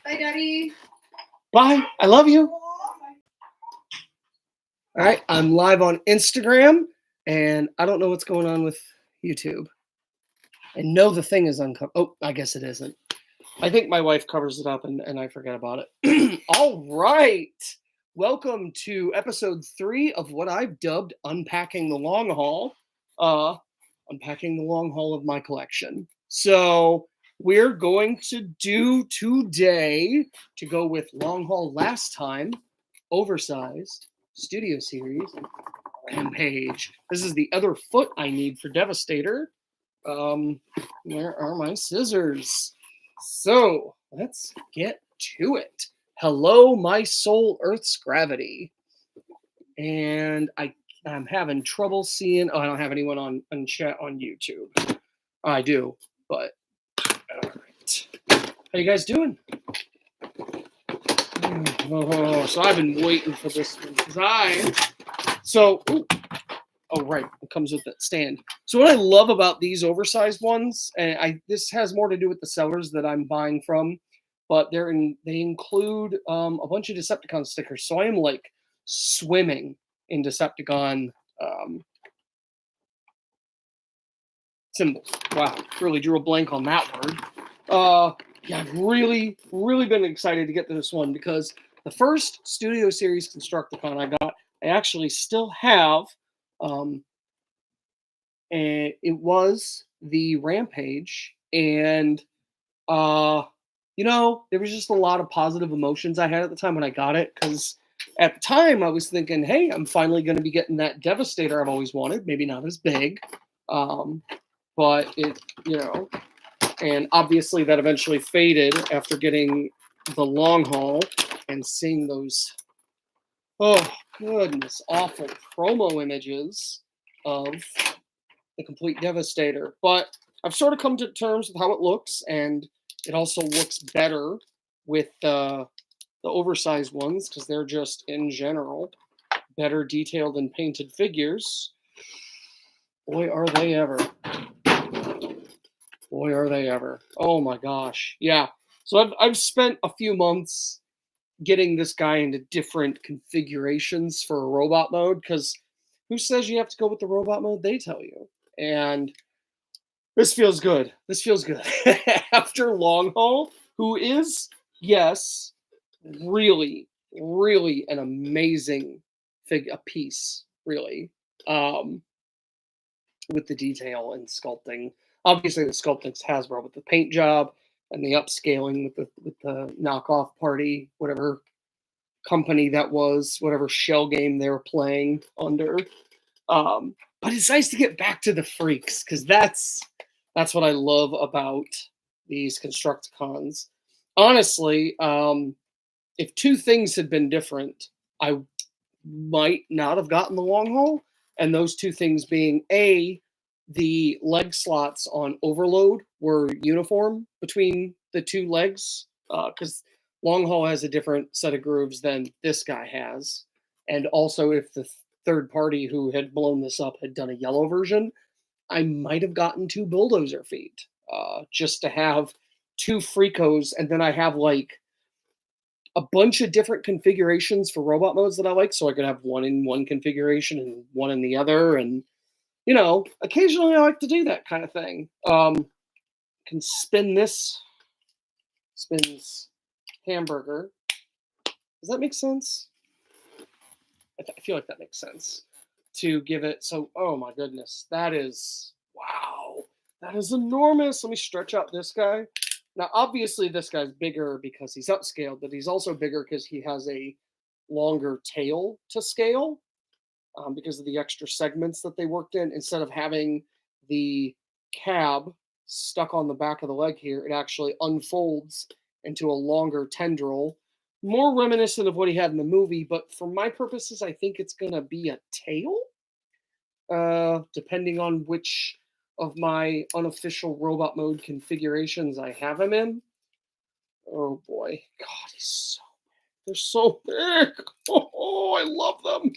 Bye, Daddy. Bye. I love you. All right, I'm live on Instagram, and I don't know what's going on with YouTube. I know the thing is uncovered. Oh, I guess it isn't. I think my wife covers it up, and I forget about it. All right. Welcome to episode 3 of what I've dubbed Unpacking the Longhaul. Unpacking the Longhaul of my collection. So we're going to do today, to go with Longhaul last time, oversized, Studio Series, Rampage. This is the other foot I need for Devastator. Where are my scissors? So let's get to it. Hello, my soul, Earth's gravity. And I'm having trouble seeing. Oh, I don't have anyone on chat on YouTube. I do, but all right. How you guys doing? So I've been waiting for this one because oh right, it comes with that stand. So what I love about these oversized ones, and this has more to do with the sellers that I'm buying from, but they include a bunch of Decepticon stickers. So I am like swimming in Decepticon symbols. Wow, really drew a blank on that word. Yeah, I've really been excited to get to this one because the first Studio Series Constructicon I got, I actually still have, and it was the Rampage, and you know, there was just a lot of positive emotions I had at the time when I got it, because at the time I was thinking, hey, I'm finally going to be getting that Devastator I've always wanted, maybe not as big, but it, you know, and obviously that eventually faded after getting the Longhaul and seeing those, oh goodness, awful promo images of the complete Devastator. But I've sort of come to terms with how it looks, and it also looks better with the oversized ones because they're just, in general, better detailed and painted figures. Boy, are they ever. Boy, are they ever. Oh my gosh. Yeah. So I've spent a few months getting this guy into different configurations for a robot mode, because who says you have to go with the robot mode? They tell you. And this feels good. This feels good. After Longhaul, who is, yes, really an amazing piece, really, with the detail and sculpting. Obviously, the sculpting's Hasbro with the paint job and the upscaling with the knockoff party, whatever company that was, whatever shell game they were playing under. But it's nice to get back to the freaks, because that's what I love about these Constructicons. Honestly, if two things had been different, I might not have gotten the Longhaul, and those two things being, A, the leg slots on Overload were uniform between the two legs, because Longhaul has a different set of grooves than this guy has. And also, if the third party who had blown this up had done a yellow version, I might have gotten 2 bulldozer feet, just to have 2 Freakos, and then I have like a bunch of different configurations for robot modes that I like, so I could have one in one configuration and one in the other, and you know, occasionally I like to do that kind of thing. Can spin this, spins hamburger. Does that make sense? I feel like that makes sense. To give it, so, oh my goodness, that is, wow, that is enormous. Let me stretch out this guy. Now, obviously, this guy's bigger because he's upscaled, but he's also bigger because he has a longer tail to scale, because of the extra segments that they worked in. Instead of having the cab stuck on the back of the leg here, it actually unfolds into a longer tendril, more reminiscent of what he had in the movie, but for my purposes, I think it's going to be a tail, depending on which of my unofficial robot mode configurations I have him in. Oh boy, God, they're so big. Oh, I love them.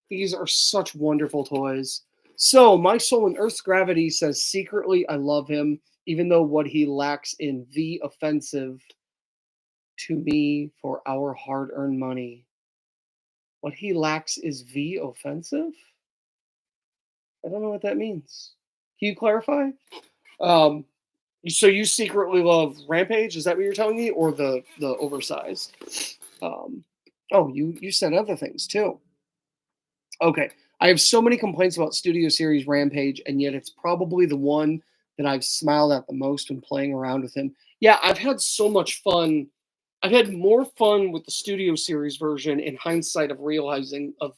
These are such wonderful toys. So, My Soul in Earth's Gravity says, secretly, I love him, even though what he lacks in V offensive to me for our hard-earned money. What he lacks is V offensive? I don't know what that means. Can you clarify? Um, so you secretly love Rampage? Is that what you're telling me, or the oversized? Um, oh, you said other things too. Okay, I have so many complaints about Studio Series Rampage, and yet it's probably the one that I've smiled at the most when playing around with him. Yeah, I've had so much fun. I've had more fun with the Studio Series version in hindsight of realizing of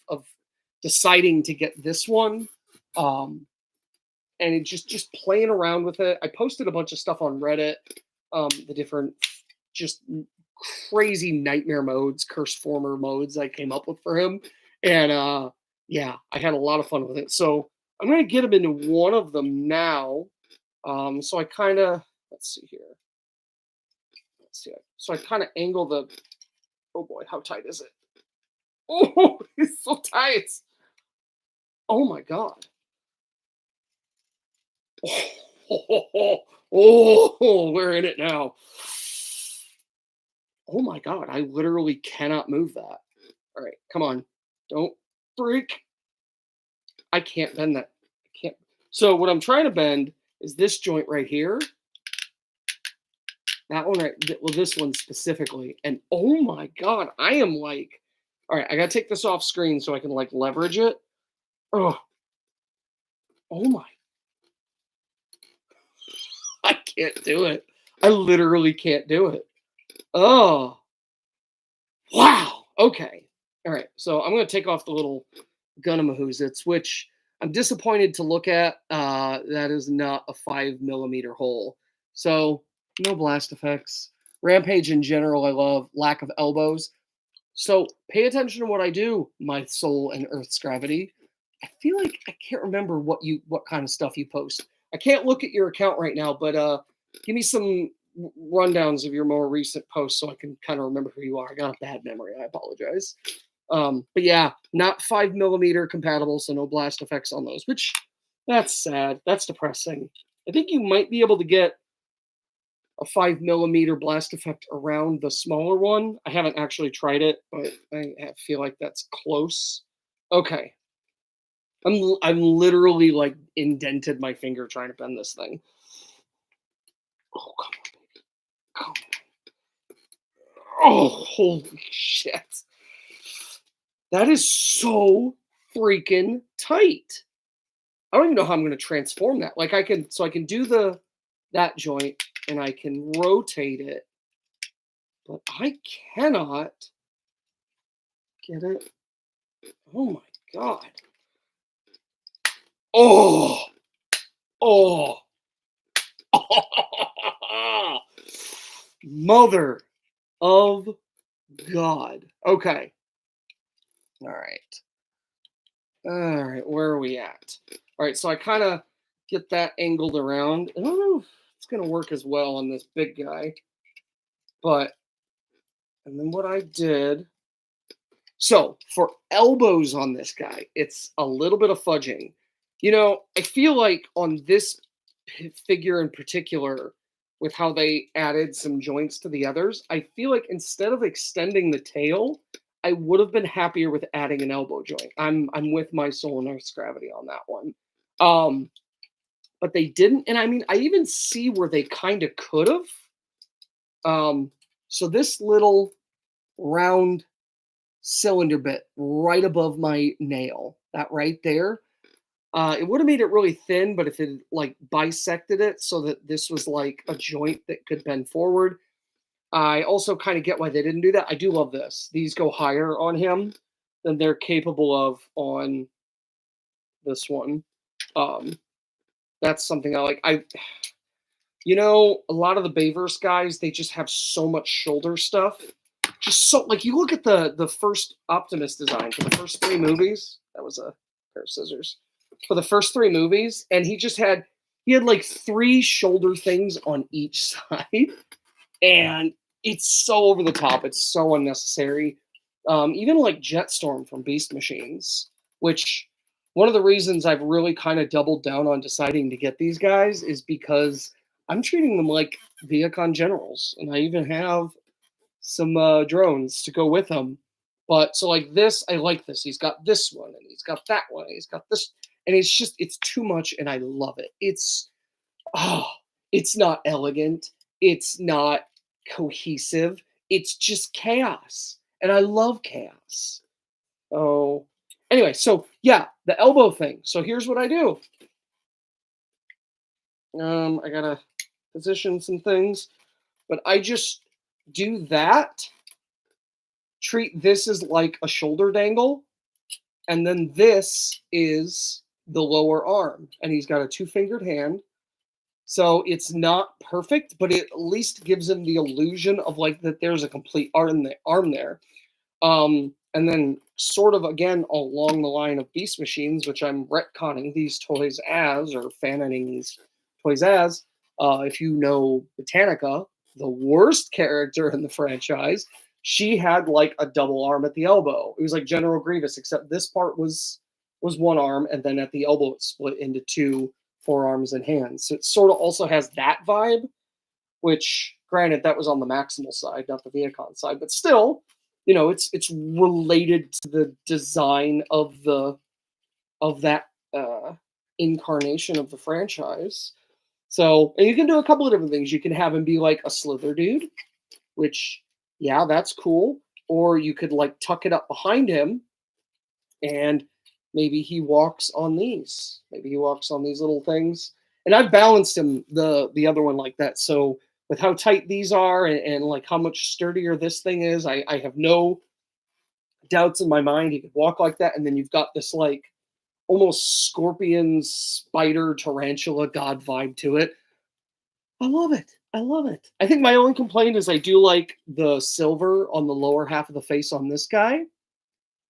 deciding to get this one. Um, and it just playing around with it. I posted a bunch of stuff on Reddit, the different just crazy nightmare modes, curse former modes I came up with for him, and yeah, I had a lot of fun with it. So I'm gonna get him into one of them now. So I kind of let's see here. Let's see. So I kind of angle the. Oh boy, how tight is it? Oh, it's so tight. Oh my god. Oh, we're in it now. Oh my god, I literally cannot move that. All right, come on. Don't break. I can't bend that. I can't. So what I'm trying to bend is this joint right here. That one right, well, this one specifically. And oh my god, I am like, all right, I gotta take this off screen so I can like leverage it. Oh, oh my, I can't do it. I literally can't do it. Oh, wow. Okay. All right. So I'm gonna take off the little Gunamahoozits, which I'm disappointed to look at. That is not a 5 mm hole. So no blast effects. Rampage in general, I love. Lack of elbows. So pay attention to what I do, my soul and Earth's gravity. I feel like I can't remember what kind of stuff you post. I can't look at your account right now, but give me some rundowns of your more recent posts so I can kind of remember who you are. I got a bad memory. I apologize. But yeah, not 5 mm compatible, so no blast effects on those, which that's sad. That's depressing. I think you might be able to get a 5 mm blast effect around the smaller one. I haven't actually tried it, but I feel like that's close. Okay. I'm literally like indented my finger trying to bend this thing. Oh, come on, baby. Come on. Oh, holy shit. That is so freaking tight. I don't even know how I'm going to transform that. Like I can do that joint and I can rotate it, but I cannot get it. Oh my god. Oh. Oh. Mother of God. Okay. All right. All right. Where are we at? All right. So I kind of get that angled around. I don't know if it's going to work as well on this big guy. But, and then what I did. So for elbows on this guy, it's a little bit of fudging. You know, I feel like on this figure in particular, with how they added some joints to the others, I feel like instead of extending the tail, I would have been happier with adding an elbow joint. I'm with my soul and Earth's gravity on that one. But they didn't, and I mean, I even see where they kind of could have. So this little round cylinder bit right above my nail, that right there, it would have made it really thin, but if it like bisected it so that this was like a joint that could bend forward. I also kind of get why they didn't do that. I do love this. These go higher on him than they're capable of on this one. That's something I like. A lot of the Bayverse guys, they just have so much shoulder stuff. Just so, like, you look at the first Optimus design for the first 3 movies. That was a pair of scissors. For the first 3 movies, and he had like 3 shoulder things on each side, and it's so over the top. It's so unnecessary. Even like Jetstorm from Beast Machines, which one of the reasons I've really kind of doubled down on deciding to get these guys is because I'm treating them like Viacon generals, and I even have drones to go with him. But so like this, I like this. He's got this one, and he's got that one, and he's got this, and it's too much, and I love it. Oh, it's not elegant. It's not cohesive. It's just chaos, and I love chaos. Oh, anyway, so yeah, the elbow thing. So here's what I do. I gotta position some things, but I just do that. Treat this as like a shoulder dangle, and then this is the lower arm, and he's got a two-fingered hand. So it's not perfect, but it at least gives him the illusion of like that there's a complete arm there. And then sort of again along the line of Beast Machines, which I'm retconning these toys as, or fanining these toys as. If you know Britannica, the worst character in the franchise, she had like a double arm at the elbow. It was like General Grievous, except this part was one arm, and then at the elbow it split into two forearms and hands. So it sort of also has that vibe, which granted that was on the Maximal side, not the Viacon side, but still, you know, it's related to the design of that incarnation of the franchise. So, and you can do a couple of different things. You can have him be like a Slither dude, which, yeah, that's cool. Or you could like tuck it up behind him, and maybe he walks on these. Maybe he walks on these little things. And I've balanced him the other one like that. So with how tight these are, and like how much sturdier this thing is, I have no doubts in my mind he could walk like that. And then you've got this like almost scorpion, spider, tarantula god vibe to it. I love it. I love it. I think my only complaint is I do like the silver on the lower half of the face on this guy.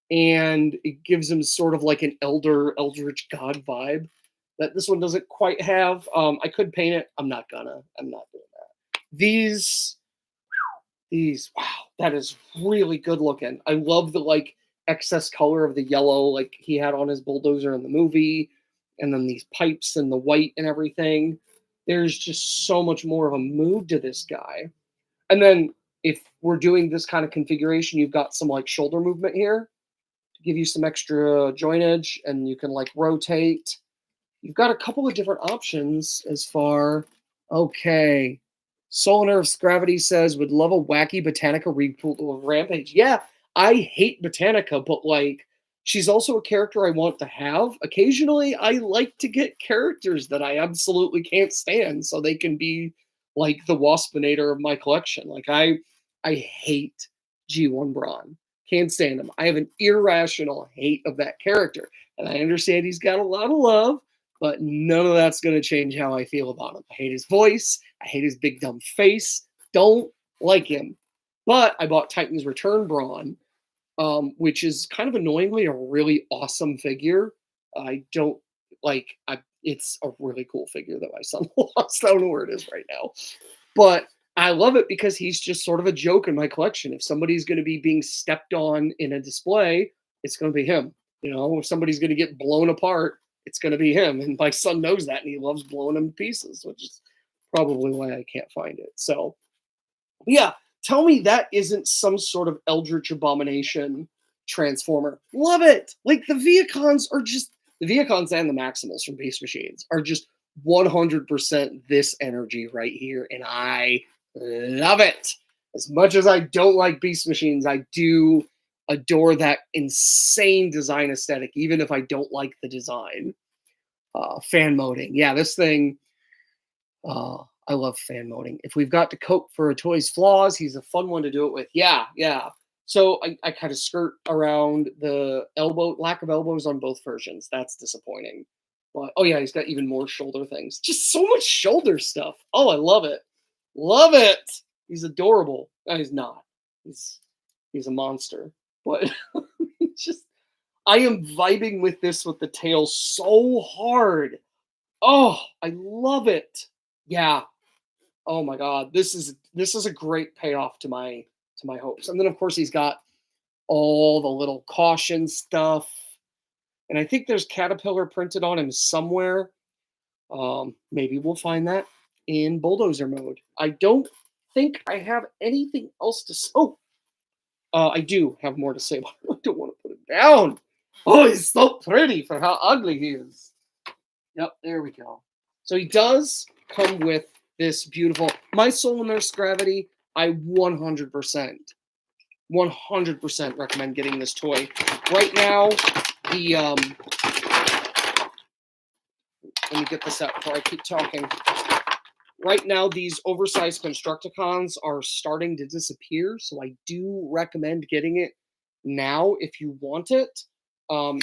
And it gives him sort of like an eldritch god vibe that this one doesn't quite have. I could paint it. I'm not doing that. These, wow, that is really good looking. I love the like excess color of the yellow like he had on his bulldozer in the movie, and then these pipes and the white and everything. There's just so much more of a mood to this guy. And then if we're doing this kind of configuration, you've got some like shoulder movement here to give you some extra jointage, and you can like rotate. You've got a couple of different options as far. Okay. Soul Nerf's Gravity says, would love a wacky Britannica reboot of Rampage. Yeah, I hate Britannica, but like, she's also a character I want to have. Occasionally, I like to get characters that I absolutely can't stand so they can be like the Waspinator of my collection. Like, I hate G1 Braun. Can't stand him. I have an irrational hate of that character. And I understand he's got a lot of love, but none of that's going to change how I feel about him. I hate his voice. I hate his big dumb face. Don't like him. But I bought Titan's Return Braun, which is kind of annoyingly a really awesome figure. I don't like. It's a really cool figure that my son lost. I don't know where it is right now, but I love it because he's just sort of a joke in my collection. If somebody's going to be being stepped on in a display, it's going to be him. You know, if somebody's going to get blown apart, it's going to be him. And my son knows that, and he loves blowing him to pieces, which is probably why I can't find it. So, yeah, tell me that isn't some sort of Eldritch Abomination Transformer. Love it. Like, the Viacons are just, the Viacons and the Maximals from Beast Machines are just 100% this energy right here, and I love it. As much as I don't like Beast Machines, I do adore that insane design aesthetic, even if I don't like the design. Fan moding. Yeah, this thing, I love fan moding. If we've got to cope for a toy's flaws, he's a fun one to do it with. Yeah. So I kind of skirt around the lack of elbows on both versions. That's disappointing. But, oh yeah, he's got even more shoulder things. Just so much shoulder stuff. Oh, I love it. Love it. He's adorable. No, he's not. He's a monster. But just, I am vibing with this with the tail so hard. Oh, I love it. Yeah. Oh my God. This is a great payoff to my hopes. And then of course he's got all the little caution stuff. And I think there's Caterpillar printed on him somewhere. Maybe we'll find that in bulldozer mode. I don't think I have anything else to say. Oh, I do have more to say, but I don't want to put it down. Oh, he's so pretty for how ugly he is. Yep, there we go. So he does come with this beautiful My Soul and Earth's Gravity. I 100% recommend getting this toy. Right now, the let me get this out before I keep talking. Right now, these oversized Constructicons are starting to disappear, so I do recommend getting it now if you want it.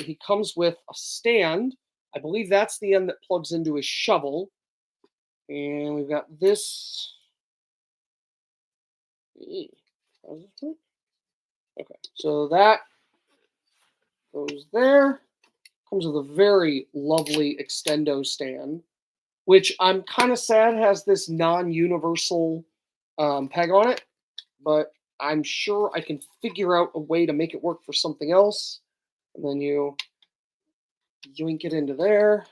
He comes with a stand. I believe that's the end that plugs into his shovel. And we've got this. Okay, so that goes there. Comes with a very lovely extendo stand, which I'm kind of sad has this non-universal peg on it, but I'm sure I can figure out a way to make it work for something else. And then you yoink it into there,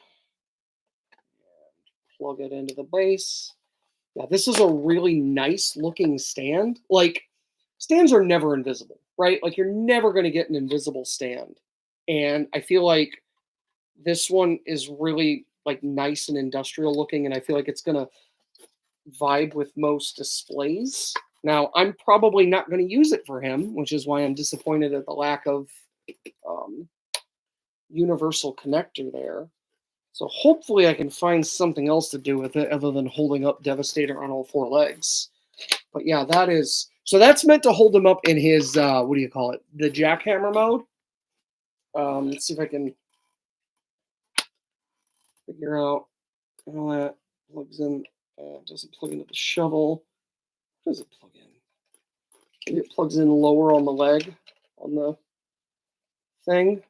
and plug it into the base. Yeah, this is a really nice looking stand. Like, stands are never invisible, right? Like, you're never going to get an invisible stand. And I feel like this one is really like nice and industrial looking, and I feel like it's going to vibe with most displays. Now, I'm probably not going to use it for him, which is why I'm disappointed at the lack of universal connector there. So hopefully I can find something else to do with it other than holding up Devastator on all four legs. But yeah, that is... So that's meant to hold him up in his, what do you call it? The jackhammer mode. Let's see if I can figure out how that plugs in. Doesn't plug into the shovel. Where does it plug in? Maybe it plugs in lower on the leg, on the thing.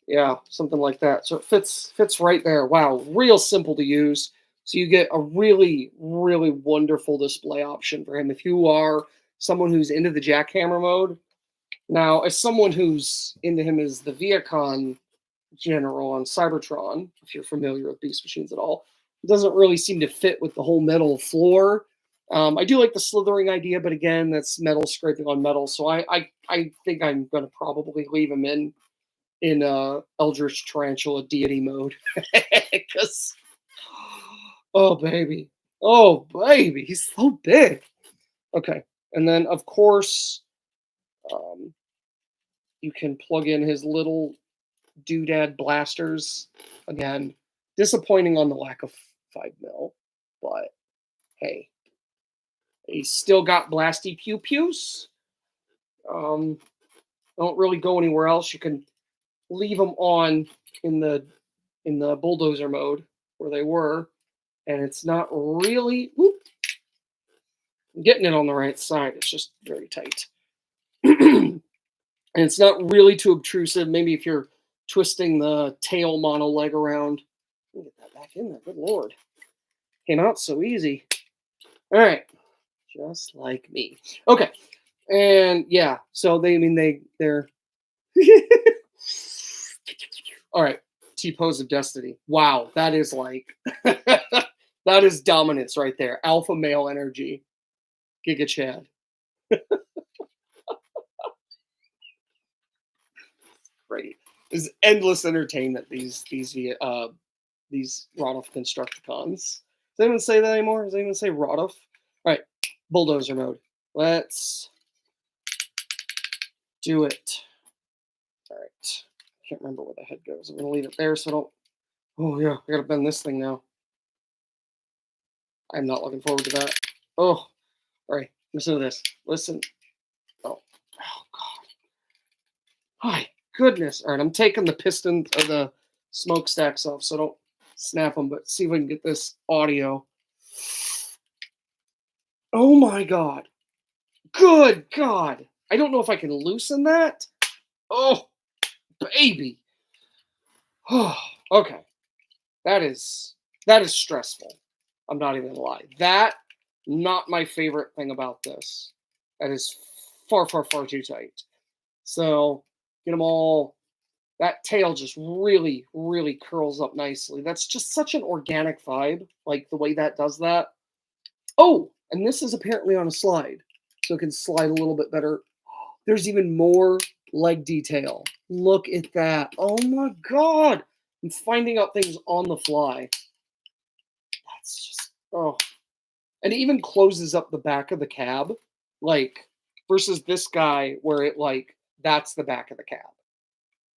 Yeah, something like that. So it fits right there. Wow, real simple to use. So you get a really, really wonderful display option for him if you are someone who's into the jackhammer mode. Now, as someone who's into him as the Viacon General on Cybertron, if you're familiar with Beast Machines at all, it doesn't really seem to fit with the whole metal floor. I do like the slithering idea, but again, that's metal scraping on metal. So I think I'm going to probably leave him in Eldritch Tarantula deity mode. Because, oh baby, he's so big. Okay, and then of course, you can plug in his little doodad blasters. Again, disappointing on the lack of 5mm, but hey, he's still got blasty pew pews. Don't really go anywhere else. You can leave them on in the bulldozer mode where they were, and it's not really getting it on the right side. It's just very tight. And it's not really too obtrusive. Maybe if you're twisting the tail mono leg around. Get that back in there. Good lord. Came out so easy. All right. Just like me. Okay. And yeah, so they're all right. T-pose of destiny. Wow, that is like that is dominance right there. Alpha male energy. Giga Chad. Great. There's endless entertainment, these Rotoff Constructicons. Does anyone say that anymore? Does anyone say Rotoff? All right, bulldozer mode. Let's do it. All right. Can't remember where the head goes. I'm going to leave it there so I don't... Oh, yeah, I got to bend this thing now. I'm not looking forward to that. Oh, all right. Listen to this. Listen. Oh, God. My goodness. All right, I'm taking the piston or the smokestacks off so I don't snap them, but see if I can get this audio. Oh, my God. Good God. I don't know if I can loosen that. Oh, baby. Oh, okay. That is stressful. I'm not even gonna lie. That, not my favorite thing about this. That is far, far, far too tight. So get them all. That tail just really, really curls up nicely. That's just such an organic vibe, like the way that does that. Oh, And this is apparently on a slide, so it can slide a little bit better. There's even more leg detail. Look at that. Oh my God. I'm finding out things on the fly. That's just, oh. And it even closes up the back of the cab, like, versus this guy where it, like, that's the back of the cab.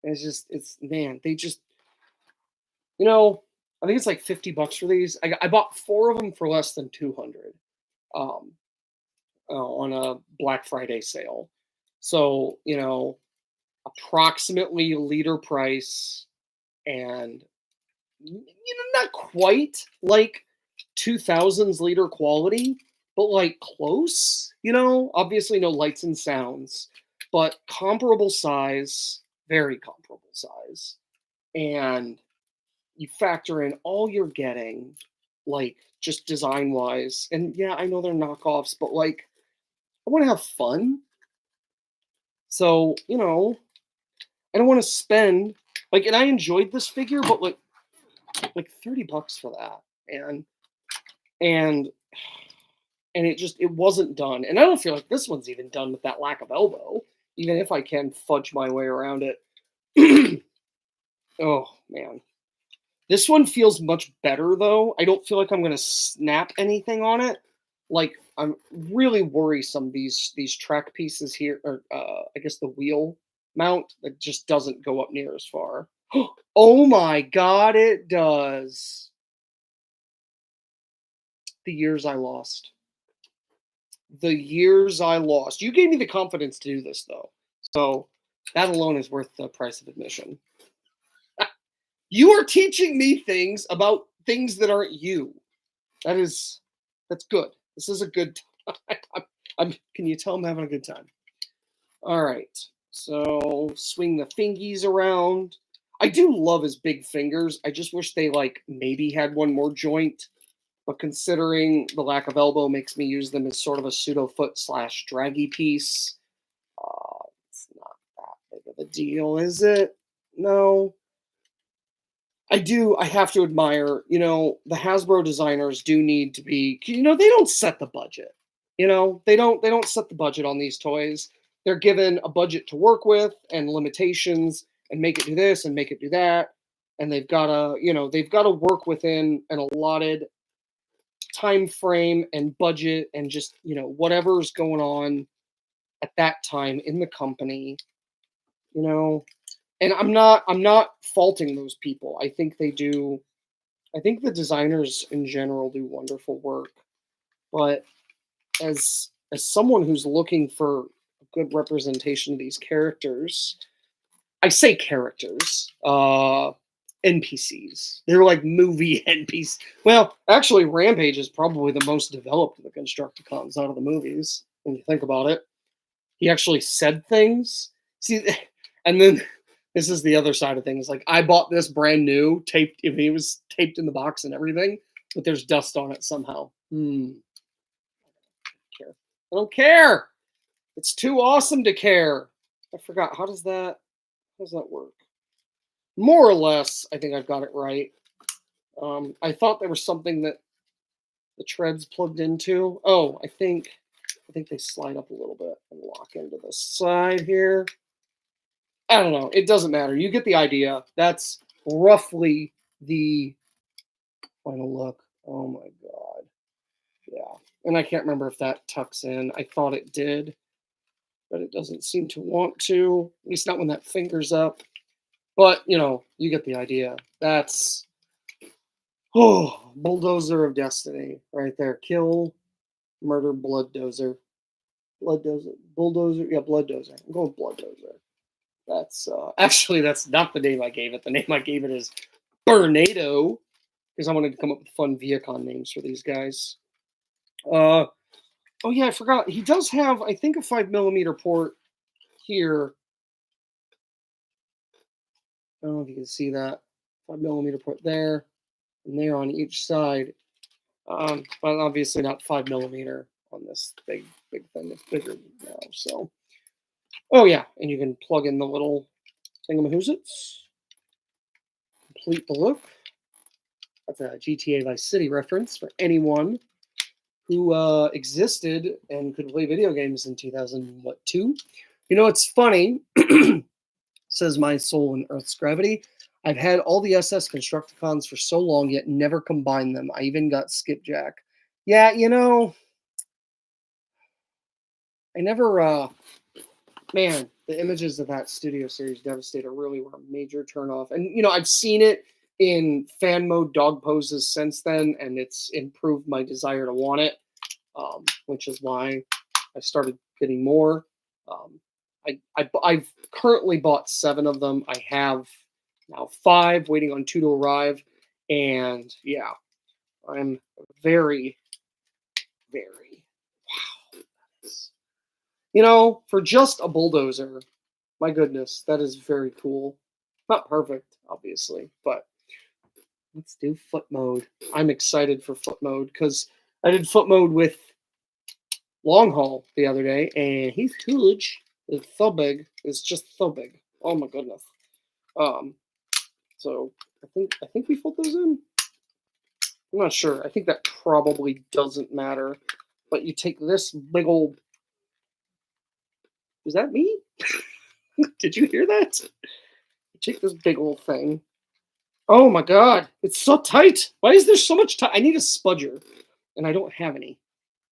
And it's just, it's, man, they just, I think it's like $50 for these. I bought 4 of them for less than 200 um, on a Black Friday sale. So, approximately liter price, and not quite like 2000s liter quality, but like close, obviously no lights and sounds, but comparable size, very comparable size. And you factor in all you're getting, like just design wise. And yeah, I know they're knockoffs, but like I want to have fun. So, I don't want to spend like, and I enjoyed this figure, but like $30 for that. And it wasn't done. And I don't feel like this one's even done with that lack of elbow, even if I can fudge my way around it. Oh man. This one feels much better though. I don't feel like I'm gonna snap anything on it. Like I'm really worrisome these track pieces here, or I guess the wheel mount that just doesn't go up near as far. Oh my God, it does. The years I lost. The years I lost. You gave me the confidence to do this though. So that alone is worth the price of admission. You are teaching me things about things that aren't you. That's good. This is a good time. Can you tell I'm having a good time? All right. So swing the fingies around. I do love his big fingers. I just wish they like maybe had one more joint. But considering the lack of elbow makes me use them as sort of a pseudo foot / draggy piece. It's not that big of a deal, is it? No. I have to admire, the Hasbro designers do need to be, they don't set the budget. They don't set the budget on these toys. They're given a budget to work with and limitations and make it do this and make it do that. And they've got to work within an allotted time frame and budget and just, whatever's going on at that time in the company, and I'm not faulting those people. I think they do. I think the designers in general do wonderful work. But as someone who's looking for a good representation of these characters, I say characters, NPCs. They're like movie NPCs. Well, actually, Rampage is probably the most developed of the Constructicons out of the movies when you think about it. He actually said things. See, and then this is the other side of things. Like I bought this brand new, taped. If it was taped in the box and everything, but there's dust on it somehow. I don't care. It's too awesome to care. I forgot. How does that work? More or less, I think I've got it right. I thought there was something that the treads plugged into. Oh, I think they slide up a little bit and lock into the side here. I don't know. It doesn't matter. You get the idea. That's roughly the final look. Oh my God. Yeah. And I can't remember if that tucks in. I thought it did, but it doesn't seem to want to. At least not when that finger's up. But, you get the idea. That's, bulldozer of destiny right there. Kill, murder, blooddozer. Blooddozer. Bulldozer. Yeah, blooddozer. I'm going with blooddozer. That's actually that's not the name I gave it. The name I gave it is Burnado, because I wanted to come up with fun Viacon names for these guys. Oh yeah, I forgot. He does have, I think, a 5mm port here. I don't know if you can see that 5mm port there and there on each side, but obviously not 5mm on this big thing. It's bigger now. So, oh yeah, and you can plug in the little thingamahoozits. Complete the look. That's a GTA Vice City reference for anyone who existed and could play video games in 2002. You know, it's funny, says my soul in Earth's gravity. I've had all the SS Constructicons for so long, yet never combined them. I even got Skipjack. Yeah, you know, I never, man, the images of that Studio Series Devastator really were a major turnoff. And, you know, I've seen it in fan mode dog poses since then, and it's improved my desire to want it, which is why I started getting more. I've currently bought 7 of them. I have now 5, waiting on 2 to arrive. And yeah, I'm very, very, wow. You know, for just a bulldozer, my goodness, that is very cool. Not perfect, obviously, but let's do foot mode. I'm excited for foot mode because I did foot mode with Longhaul the other day, and he's huge. It's so big. It's just so big. Oh my goodness. So I think we fold those in. I'm not sure. I think that probably doesn't matter. But you take this big old. Is that me? Did you hear that? You take this big old thing. Oh my god, it's so tight. Why is there so much tight? I need a spudger, and I don't have any,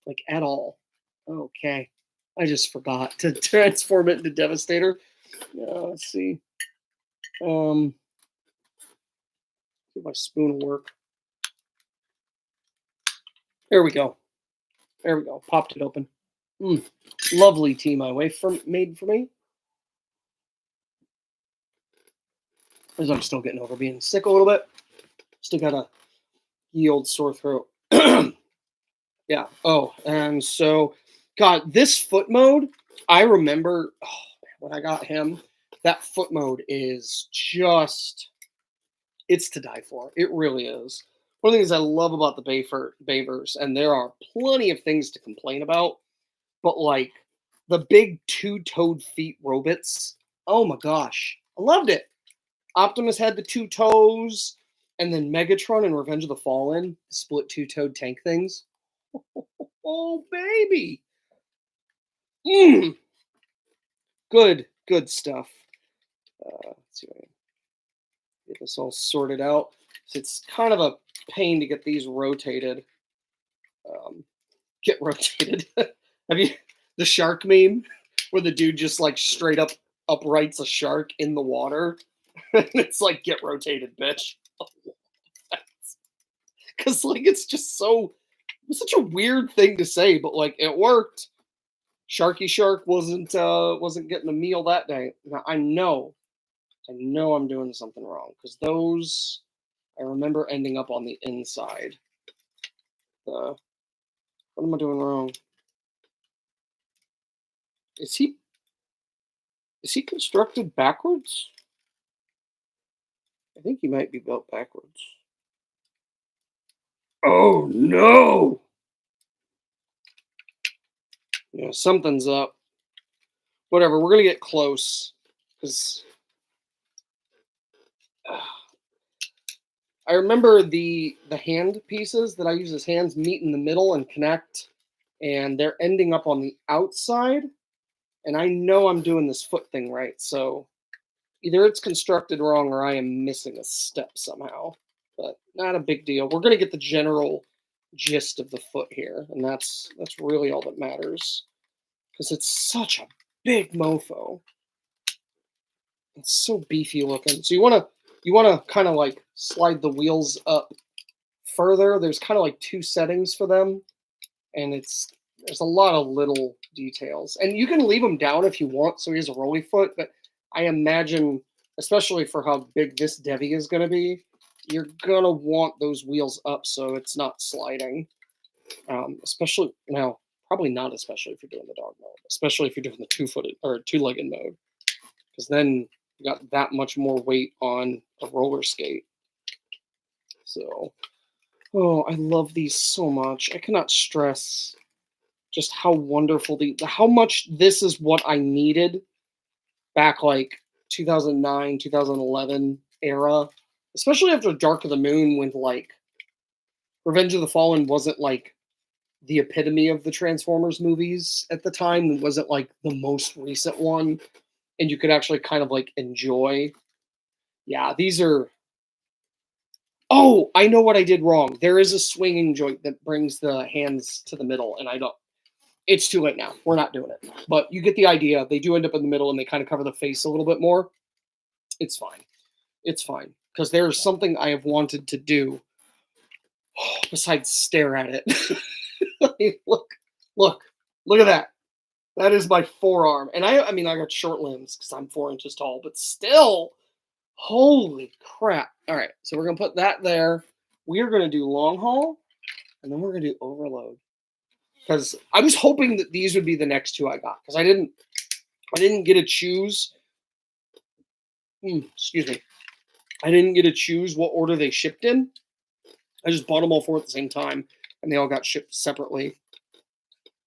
like at all. Okay, I just forgot to transform it into Devastator. Let's see. See if my spoon will work. There we go. There we go. Popped it open. Lovely tea my wife made for me. As I'm still getting over being sick a little bit. Still got a ye old sore throat. Yeah. Oh, and so, God, this foot mode, I remember when I got him, that foot mode is just, it's to die for. It really is. One of the things I love about the Bayverse, and there are plenty of things to complain about, but like the big 2-toed feet robots, oh my gosh, I loved it. Optimus had the 2 toes, and then Megatron and Revenge of the Fallen, split 2-toed tank things. Oh, baby. Good stuff. Let's see if I can get this all sorted out. So it's kind of a pain to get these rotated. Get rotated. Have you the shark meme where the dude just like straight up uprights a shark in the water? It's like, get rotated, bitch. Because like it's just such a weird thing to say, but like it worked. Sharky Shark wasn't getting a meal that day. Now I know I'm doing something wrong because those I remember ending up on the inside. What am I doing wrong? Is he constructed backwards? I think he might be built backwards. Oh no! Yeah, something's up. Whatever, we're gonna get close because I remember the hand pieces that I use as hands meet in the middle and connect, and they're ending up on the outside. And I know I'm doing this foot thing right, so either it's constructed wrong or I am missing a step somehow. But not a big deal. We're gonna get the general gist of the foot here, and that's really all that matters. Because it's such a big mofo. It's so beefy looking. So you wanna kind of like slide the wheels up further. There's kind of like 2 settings for them, and there's a lot of little details. And you can leave them down if you want, so he has a rolly foot. But I imagine, especially for how big this Devi is going to be, you're gonna want those wheels up so it's not sliding. Especially now, probably not especially if you're doing the dog mode, especially if you're doing the 2-footed or 2-legged mode, because then you got that much more weight on a roller skate. So, oh, I love these so much. I cannot stress just how wonderful how much this is what I needed back like 2009, 2011 era, especially after Dark of the Moon, when like Revenge of the Fallen wasn't like the epitome of the Transformers movies at the time. It wasn't like the most recent one, and you could actually kind of like enjoy. Yeah, these are. Oh, I know what I did wrong. There is a swinging joint that brings the hands to the middle, and I don't. It's too late now. We're not doing it. But you get the idea. They do end up in the middle, and they kind of cover the face a little bit more. It's fine. It's fine. Because there's something I have wanted to do besides stare at it. look, look at that. That is my forearm. And I mean, I got short limbs because I'm 4 inches tall, but still, holy crap. All right, so we're going to put that there. We're going to do Longhaul, and then we're going to do Overload. Because I was hoping that these would be the next two I got, because I didn't get to choose. Excuse me. I didn't get to choose what order they shipped in. I just bought them all 4 at the same time, and they all got shipped separately.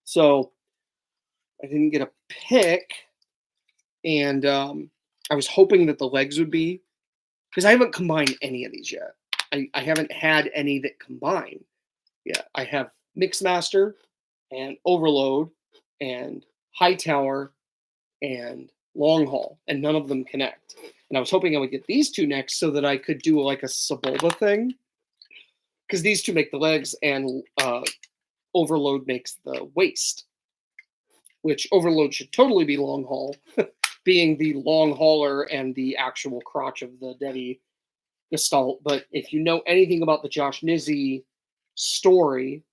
So I didn't get a pick, and I was hoping that the legs would be, because I haven't combined any of these yet. I haven't had any that combine yet. I have Mixmaster and Overload and Hightower and Longhaul, and none of them connect. And I was hoping I would get these two next so that I could do like a Sebulba thing, because these two make the legs and Overload makes the waist, which Overload should totally be Longhaul, being the long hauler and the actual crotch of the Devi Gestalt. But if you know anything about the Josh Nizzi story,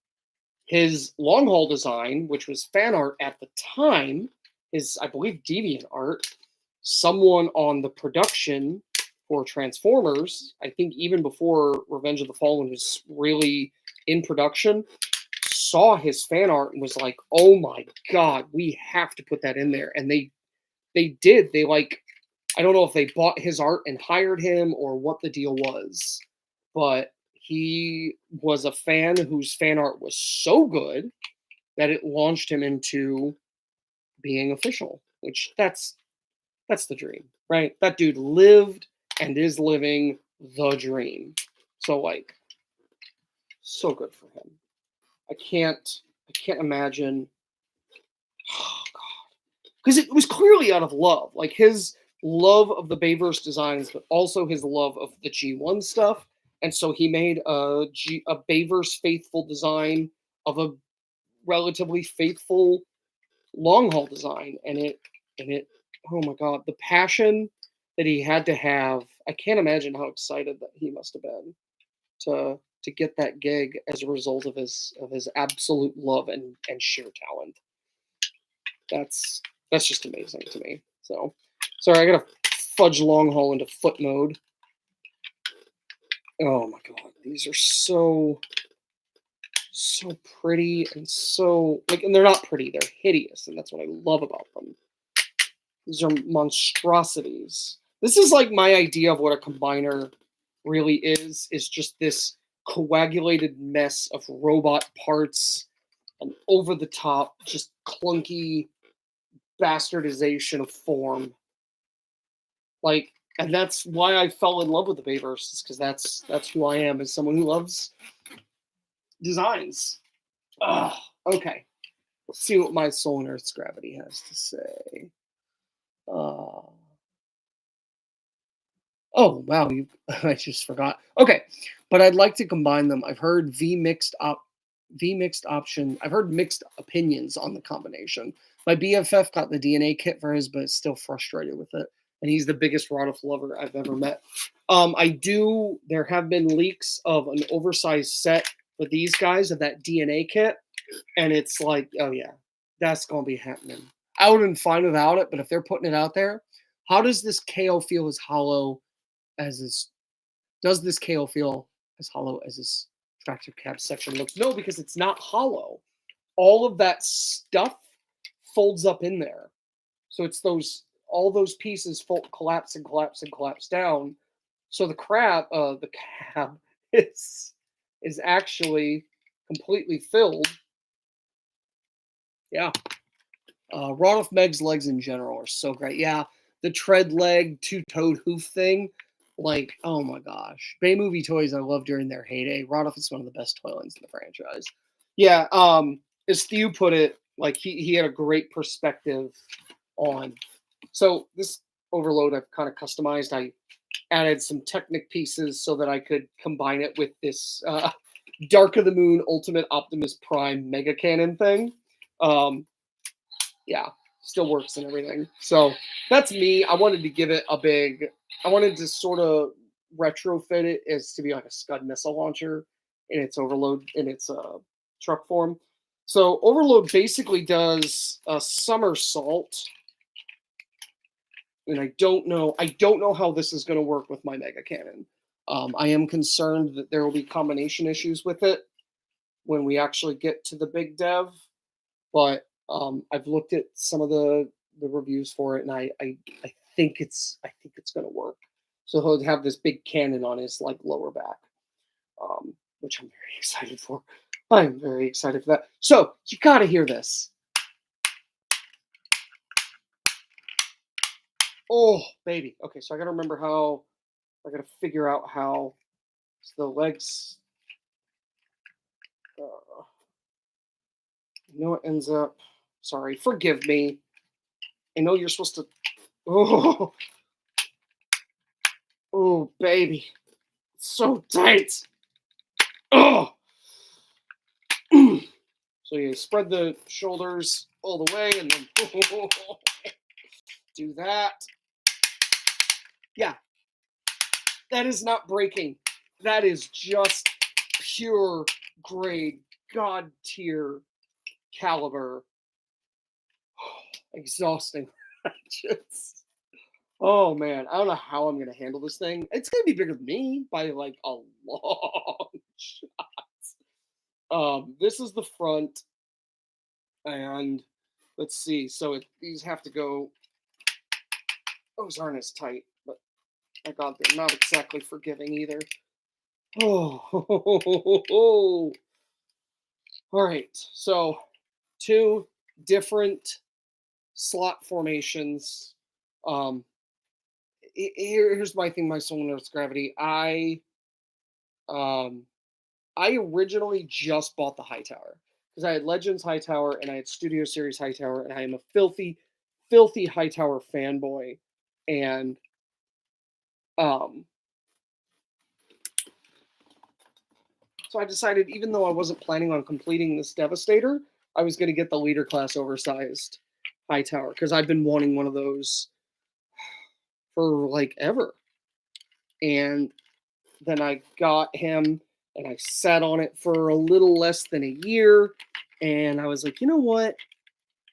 his Longhaul design, which was fan art at the time, is, I believe, deviant art. Someone on the production for Transformers, I think even before Revenge of the Fallen was really in production, saw his fan art and was like, oh my god, we have to put that in there. And they did. They, like, I don't know if they bought his art and hired him or what the deal was, but he was a fan whose fan art was so good that it launched him into being official, which that's the dream, right? That dude lived and is living the dream. So, like, so good for him. I can't imagine. Oh god. Because it was clearly out of love. Like, his love of the Bayverse designs, but also his love of the G1 stuff. And so he made a Bayverse faithful design of a relatively faithful Longhaul design. And it oh my god, the passion that he had to have. I can't imagine how excited that he must have been to get that gig as a result of his absolute love and sheer talent. That's just amazing to me. So sorry, I gotta fudge Longhaul into foot mode. Oh my god, these are so pretty and so, like, and they're not pretty, they're hideous, and that's what I love about them. These are monstrosities. This is like my idea of what a combiner really is just this coagulated mess of robot parts and over the top, just clunky bastardization of form. Like, and that's why I fell in love with the Bayverse, is because that's who I am, as someone who loves designs. Okay. Let's see what my Soul and Earth's Gravity has to say. Oh wow, I just forgot. Okay, but I'd like to combine them. I've heard mixed option. I've heard mixed opinions on the combination. My BFF got the DNA kit for his, but is still frustrated with it. And he's the biggest Rodolph lover I've ever met. There have been leaks of an oversized set for these guys of that DNA kit. And it's like, oh yeah, that's going to be happening. I would have been fine without it, but if they're putting it out there, how does this KO feel as hollow as this? Does this KO feel as hollow as this tractor cab section looks? No, because it's not hollow. All of that stuff folds up in there. So it's all those pieces collapse and collapse and collapse down. So the cab is actually completely filled. Yeah. Rodolph Meg's legs in general are so great. Yeah, the tread leg, two-toed hoof thing, like, oh my gosh. Bay Movie toys I loved during their heyday. Rodolph is one of the best toy lines in the franchise. Yeah, as Theo put it, like he had a great perspective on. So this overload I've kind of customized. I added some Technic pieces so that I could combine it with this Dark of the Moon Ultimate Optimus Prime Mega Cannon thing. Um, yeah, still works and everything. So that's me. I wanted to give it a big. I wanted to sort of retrofit it as to be like a Scud missile launcher in its overload in its truck form. So overload basically does a somersault, and I don't know. I don't know how this is going to work with my mega cannon. I am concerned that there will be combination issues with it when we actually get to the big dev. But I've looked at some of the reviews for it, and I think it's going to work. So he'll have this big cannon on his like lower back, which I'm very excited for. I'm very excited for that. So you got to hear this. Oh baby. Okay, so I got to remember how. I got to figure out how the legs. I know it ends up. Sorry, forgive me. I know you're supposed to. Oh, oh, baby, it's so tight. Oh. So you spread the shoulders all the way, and then do that. Yeah, that is not breaking. That is just pure grade, god tier caliber. Exhausting. Just, oh man, I don't know how I'm gonna handle this thing. It's gonna be bigger than me by like a long shot. This is the front, and let's see. So these have to go. Those aren't as tight, but my God, they're not exactly forgiving either. Oh, all right. So two different slot formations. Here's my thing. My soul notes gravity. Um, I originally just bought the Hightower because I had Legends Hightower and I had Studio Series Hightower, and I am a filthy, filthy Hightower fanboy. And um, so I decided, even though I wasn't planning on completing this Devastator, I was going to get the leader class oversized Hightower because I've been wanting one of those for like ever. And then I got him and I sat on it for a little less than a year. And I was like, you know what?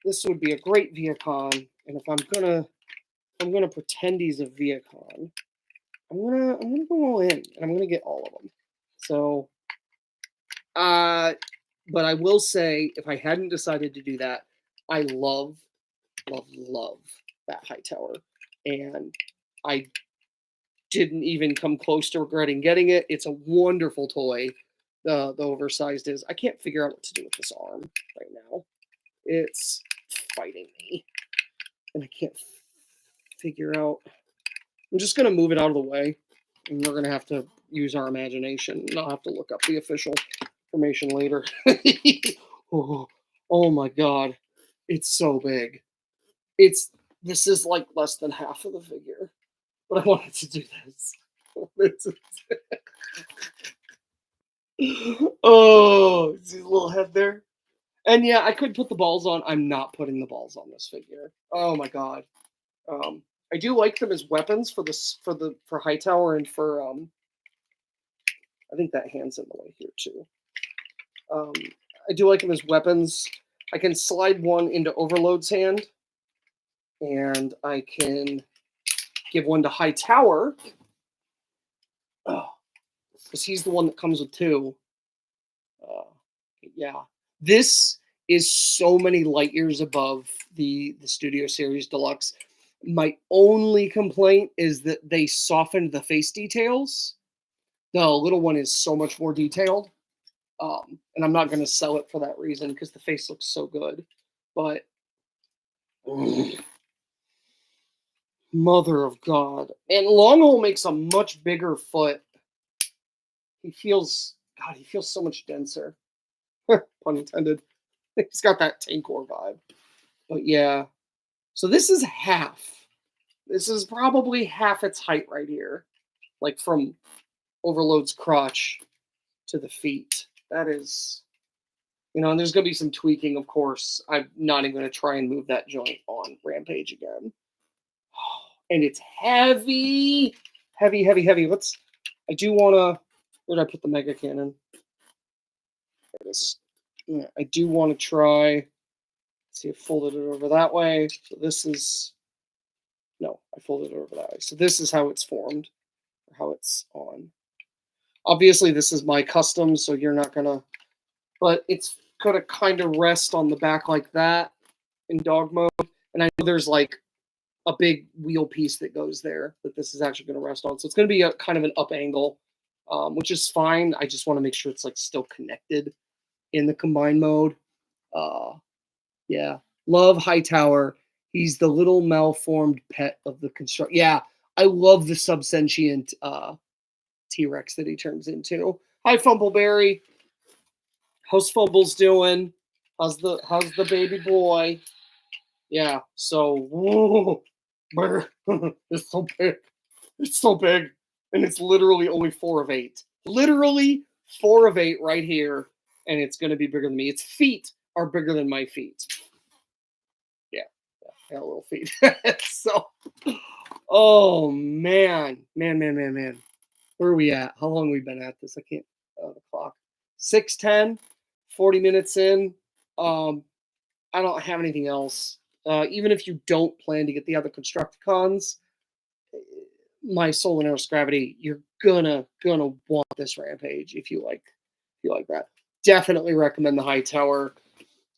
This would be a great Viacon. And if I'm gonna pretend he's a Viacon, I'm gonna go all in and I'm gonna get all of them. So but I will say, if I hadn't decided to do that, I love, love, love that Hightower. And I didn't even come close to regretting getting it. It's a wonderful toy. The oversized is. I can't figure out what to do with this arm right now. It's fighting me, and I can't figure out. I'm just gonna move it out of the way, and we're gonna have to use our imagination. And I'll have to look up the official information later. Oh, oh my God, it's so big. This is like less than half of the figure, but I wanted to do this. Oh, see the little head there? And yeah, I could put the balls on. I'm not putting the balls on this figure. Oh my God. I do like them as weapons for Hightower and for I think that hand's in the way here too. I do like them as weapons. I can slide one into Overload's hand, and I can give one to Hightower. Oh, because he's the one that comes with two. Yeah, this is so many light years above the Studio Series Deluxe. My only complaint is that they softened the face details. The little one is so much more detailed, and I'm not going to sell it for that reason because the face looks so good. But mother of God, and Longhaul makes a much bigger foot. He feels so much denser. Pun intended. He's got that Tankor vibe. But yeah. So this is half. This is probably half its height right here. Like from Overload's crotch to the feet. That is, and there's going to be some tweaking, of course. I'm not even going to try and move that joint on Rampage again. And it's heavy, heavy, heavy, heavy. I do want to, where did I put the Mega Cannon? There it is. Yeah, I do want to try, let's see, I folded it over that way. So this is, no, I folded it over that way. So this is how it's formed, or how it's on. Obviously, this is my custom, so you're not going to, but it's going to kind of rest on the back like that in dog mode. And I know there's like a big wheel piece that goes there that this is actually going to rest on. So it's going to be a kind of an up angle, which is fine. I just want to make sure it's like still connected in the combine mode. Yeah. Love Hightower. He's the little malformed pet of the construct. Yeah. I love the subsentient T-Rex that he turns into. Hi, Fumbleberry. How's Fumbles doing? How's the baby boy? Yeah. So, whoa, it's so big. It's so big, and it's literally only 4 of 8. Literally 4 of 8 right here, and it's going to be bigger than me. Its feet are bigger than my feet. Yeah, got little feet. So, oh man. Where are we at? How long have we been at this? I can't. The clock. 6:10. 40 minutes in. I don't have anything else. Even if you don't plan to get the other Constructicons, my Soul and Earth's Gravity, you're gonna want this Rampage if you like that. Definitely recommend the Hightower.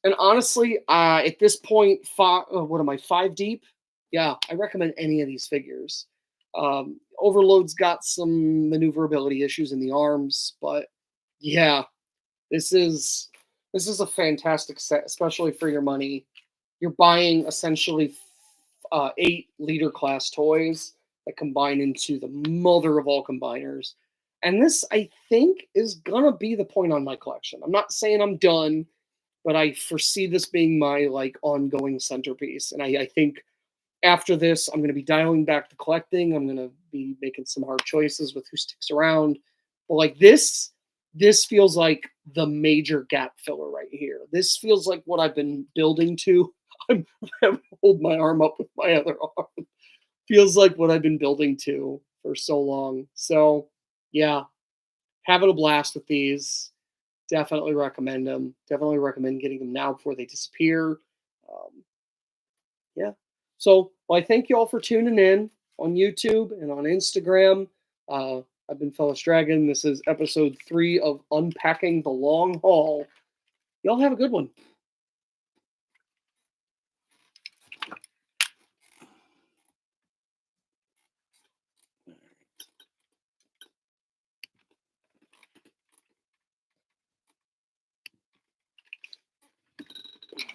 And honestly, at this point, what am I, 5 deep? Yeah, I recommend any of these figures. Overload's got some maneuverability issues in the arms, but yeah, this is a fantastic set, especially for your money. You're buying essentially 8 leader class toys that combine into the mother of all combiners. And this, I think, is going to be the point on my collection. I'm not saying I'm done, but I foresee this being my like ongoing centerpiece. And I think after this, I'm going to be dialing back to collecting. I'm going to be making some hard choices with who sticks around. But like this feels like the major gap filler right here. This feels like what I've been building to. I hold my arm up with my other arm. Feels like what I've been building to for so long. So, yeah, having a blast with these. Definitely recommend them. Definitely recommend getting them now before they disappear. Yeah. So, well, I thank you all for tuning in on YouTube and on Instagram. I've been PhelesDragon. This is episode 3 of Unpacking the Long Haul. Y'all have a good one.